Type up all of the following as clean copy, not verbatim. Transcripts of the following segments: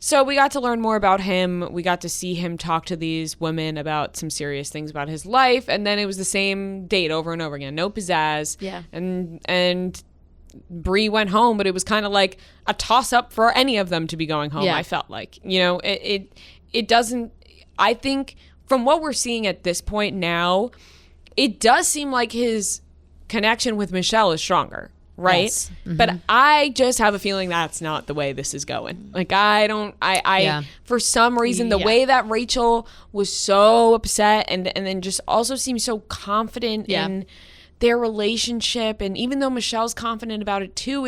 So we got to learn more about him. We got to see him talk to these women about some serious things about his life. And then it was the same date over and over again. No pizzazz. Yeah. And Bree went home, but it was kind of like a toss up for any of them to be going home. I felt like, it doesn't, I think from what we're seeing at this point now, it does seem like his connection with Michelle is stronger. Right. Yes. Mm-hmm. But I just have a feeling that's not the way this is going. Like, for some reason, the way that Rachel was so upset and then just also seems so confident in their relationship. And even though Michelle's confident about it too,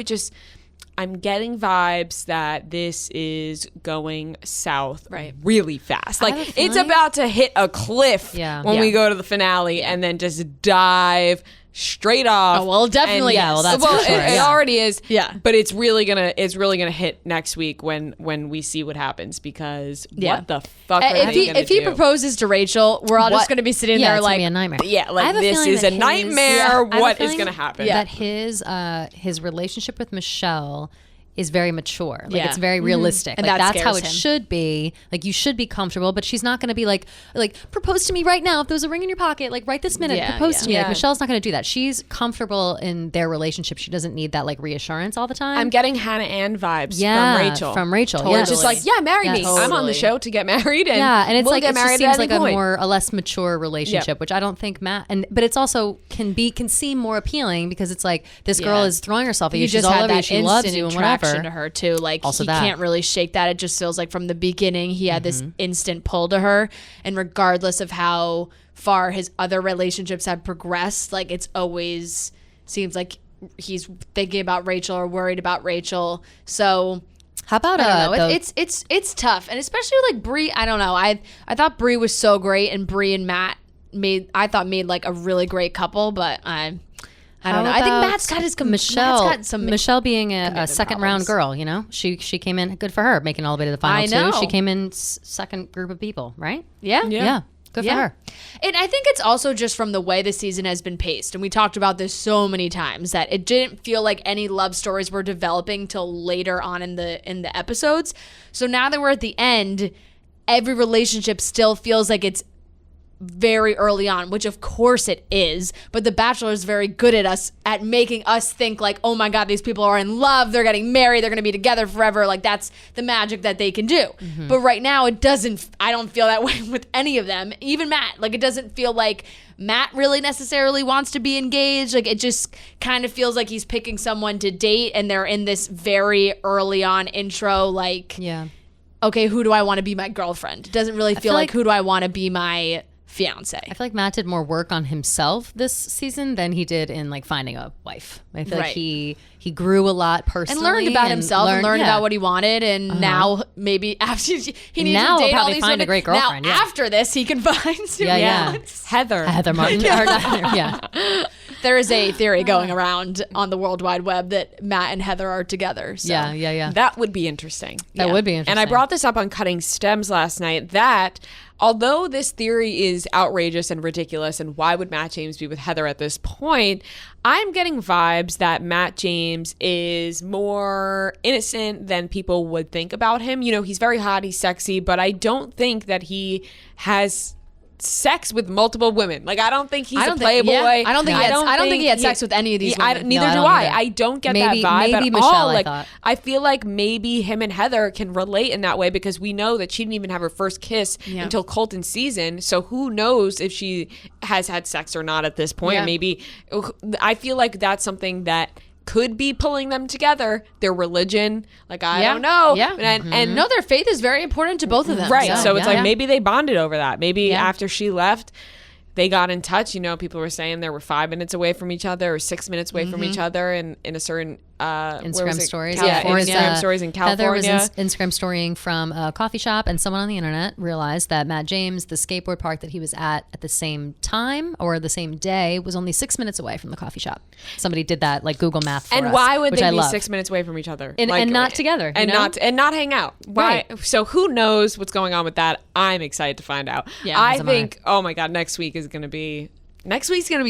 I'm getting vibes that this is going south really fast. Like, it's about to hit a cliff when we go to the finale and then just dive straight off. Oh, well, definitely. That's for sure. It already is. Yeah. But it's really gonna hit next week when we see what happens, because what the fuck are they gonna do? If he proposes to Rachel, we're all just gonna be sitting there like, it's gonna be a nightmare. Yeah, like this is a nightmare. What is gonna happen? That his relationship with Michelle is very mature. Like, it's very realistic. And like, that's how it him. should be. Like, you should be comfortable, but she's not going to be like, propose to me right now. If there's a ring in your pocket, like, right this minute, propose to me. Like, Michelle's not going to do that. She's comfortable in their relationship. She doesn't need that, like, reassurance all the time. I'm getting Hannah Ann vibes from Rachel. Totally. Yeah, just like, marry me. Totally. I'm on the show to get married. And and it's we'll like, get married seems like point. a less mature relationship, which I don't think Matt, but it's also can seem more appealing because it's like, this girl is throwing herself at you. She's all over you. She loves you and whatever. To her too. Like, also he can't really shake that. It just feels like from the beginning he had this instant pull to her, and regardless of how far his other relationships have progressed, like, it's always seems like he's thinking about Rachel or worried about Rachel. So how about I don't know. It's tough, and especially like Bree. I don't know. I thought Bree was so great, and Bree and Matt made like a really great couple, but I don't know. I think Matt's got his Michelle being a second round girl, she came in, good for her, making all the way to the final two. She came in second group of people, right? Yeah. Good for her. And I think it's also just from the way the season has been paced. And we talked about this so many times that it didn't feel like any love stories were developing till later on in the episodes. So now that we're at the end, every relationship still feels like it's very early on, which of course it is, but The Bachelor is very good at making us think like, oh my God, these people are in love, they're getting married, they're going to be together forever. Like, that's the magic that they can do. But right now I don't feel that way with any of them, even Matt. Like, it doesn't feel like Matt really necessarily wants to be engaged. Like, it just kind of feels like he's picking someone to date, and they're in this very early on intro, like, okay, who do I want to be my girlfriend? It doesn't really feel like who do I want to be my fiance. I feel like Matt did more work on himself this season than he did in like finding a wife. I feel like he grew a lot personally and learned about himself and learned about what he wanted, and now maybe after he needs to date all these find women, a great girlfriend. Now after this he can find Heather Martin. There is a theory going around on the World Wide Web that Matt and Heather are together. So. Yeah. That would be interesting. That would be interesting. And I brought this up on Cutting Stems last night, that although this theory is outrageous and ridiculous, and why would Matt James be with Heather at this point, I'm getting vibes that Matt James is more innocent than people would think about him. He's very hot, he's sexy, but I don't think that he has sex with multiple women. Like, I don't think he's a playboy. I don't think he had sex with any of these women. Neither do I. I don't get that vibe maybe at Michelle, all. Like, I feel like maybe him and Heather can relate in that way, because we know that she didn't even have her first kiss until Colton's season. So who knows if she has had sex or not at this point. Yeah. Maybe I feel like that's something that could be pulling them together. Their religion, like, I don't know. Yeah. And no, their faith is very important to both of them. Right. So it's like maybe they bonded over that. Maybe after she left, they got in touch. People were saying they were 5 minutes away from each other or 6 minutes away from each other in a certain Instagram stories. Instagram stories in California. Heather was Instagram storying from a coffee shop, and someone on the internet realized that Matt James, the skateboard park that he was at the same time or the same day, was only 6 minutes away from the coffee shop. Somebody did that, like, Google Math for us. And why would they be 6 minutes away from each other? And not together. And not hang out. Why? Right. So who knows what's going on with that? I'm excited to find out. Yeah, I think, oh my God, next week's going to be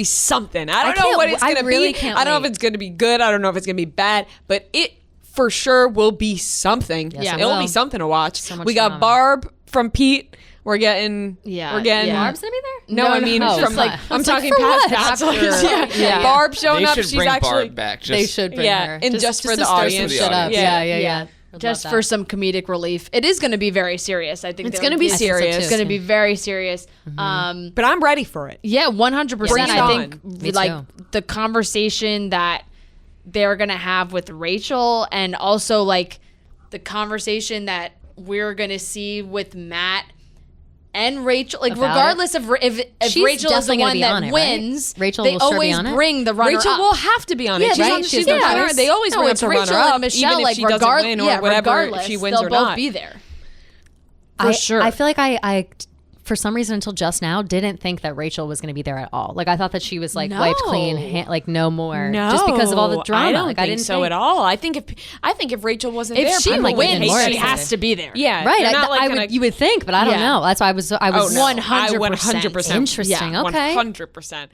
something. I don't know what it's going to be. I don't know if it's going to be good. I don't know if it's going to be bad. But it for sure will be something. Yes, it It'll will. be something to watch. So much We got drama. Barb from Pete. We're getting. Yeah, We're getting. yeah. Barb's gonna be there? No, I mean no, from it's like like- I'm it's like, talking for past what? Bachelors. After- Yeah. yeah. Barb showing They up. should She's bring actually. Barb back. They Just, should bring Yeah, her. and just for the to stir some audience. shit up. Yeah. Yeah. Would Just love for that. some comedic relief. It is going to be very serious. I think It's they'll going to be I think so, serious. too. It's going to be very serious. But I'm ready for it. Yeah, 100%. Bring it I on. think Me like too. the conversation that they're going to have with Rachel, and also like the conversation that we're going to see with Matt and Rachel, like About regardless of if She's Rachel is the definitely gonna one be that on it, right? wins, Rachel they will sure be always on it? bring the runner Rachel up. will have to be on it. Yeah, she's right? on, She's she's the the runner. runner. They always No, bring it's up the Rachel runner up, and Michelle, even if like she doesn't win or whatever, regardless, if she wins they'll or both not. be there. I, sure. I feel like I for some reason until just now didn't think that Rachel was going to be there at all. Like I thought that she was like wiped clean, like no more, just because of all the drama. I don't like think I didn't so at all. I think if Rachel wasn't If there, she people would even wins, more hate she her. has to be there. Yeah, Right, they're not like I gonna- would, you would think, but I don't Yeah. know. That's why I was Oh, no. 100%. 100%. Interesting. Yeah, Okay. 100%.